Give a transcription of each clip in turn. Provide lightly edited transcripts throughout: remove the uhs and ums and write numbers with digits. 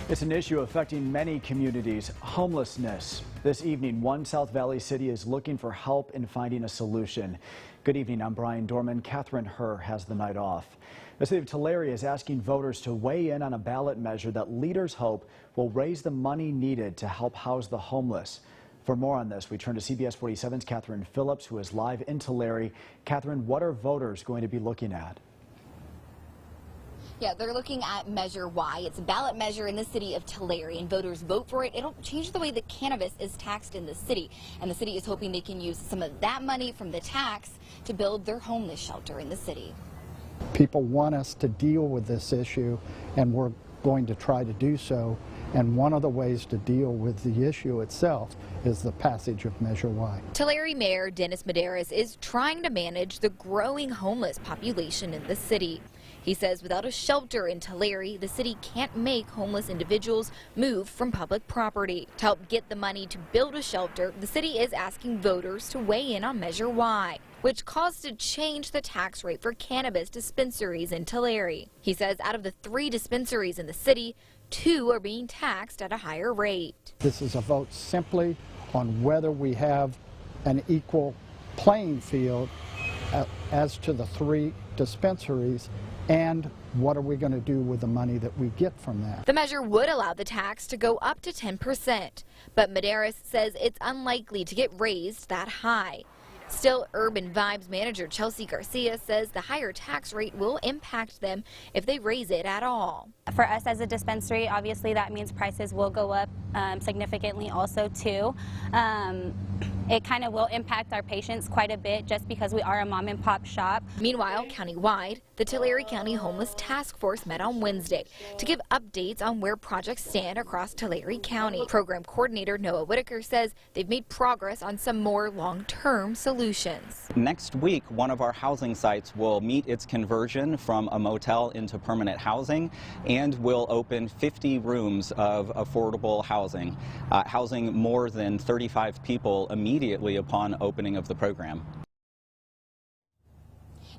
It's an issue affecting many communities, homelessness. This evening, one South Valley city is looking for help in finding a solution. Good evening, I'm Brian Dorman. Catherine Herr has the night off. The city of Tulare is asking voters to weigh in on a ballot measure that leaders hope will raise the money needed to help house the homeless. For more on this, we turn to CBS 47's Catherine Phillips, who is live in Tulare. Catherine, what are voters going to be looking at? Yeah, they're looking at Measure Y. It's a ballot measure in the city of Tulare, and voters vote for it. It'll change the way that cannabis is taxed in the city, and the city is hoping they can use some of that money from the tax to build their homeless shelter in the city. People want us to deal with this issue, and we're going to try to do so. And one of the ways to deal with the issue itself is the passage of Measure Y. Tulare Mayor Dennis Medeiros is trying to manage the growing homeless population in the city. He says without a shelter in Tulare, the city can't make homeless individuals move from public property. To help get the money to build a shelter, the city is asking voters to weigh in on Measure Y, which calls to change the tax rate for cannabis dispensaries in Tulare. He says out of the 3 dispensaries in the city, 2 are being taxed at a higher rate. This is a vote simply on whether we have an equal playing field as to the 3 dispensaries, and what are we going to do with the money that we get from that. The measure would allow the tax to go up to 10%, but Medeiros says it's unlikely to get raised that high. Still, Urban Vibes manager Chelsea Garcia says the higher tax rate will impact them if they raise it at all. For us as a dispensary, obviously that means prices will go up significantly also too. It kind of will impact our patients quite a bit just because we are a mom and pop shop. Meanwhile, countywide, the Tulare County Homeless Task Force met on Wednesday to give updates on where projects stand across Tulare County. Program coordinator Noah Whitaker says they've made progress on some more long-term solutions. Next week, one of our housing sites will meet its conversion from a motel into permanent housing and will open 50 rooms of affordable housing, housing more than 35 people immediately upon opening of the program.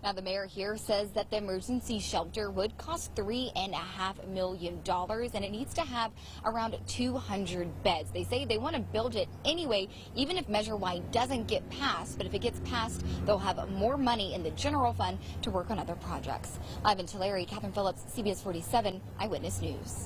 Now, the mayor here says that the emergency shelter would cost $3.5 million, and it needs to have around 200 beds. They say they want to build it anyway, even if Measure Y doesn't get passed. But if it gets passed, they'll have more money in the general fund to work on other projects. Live in Tulare, Catherine Phillips, CBS 47 Eyewitness News.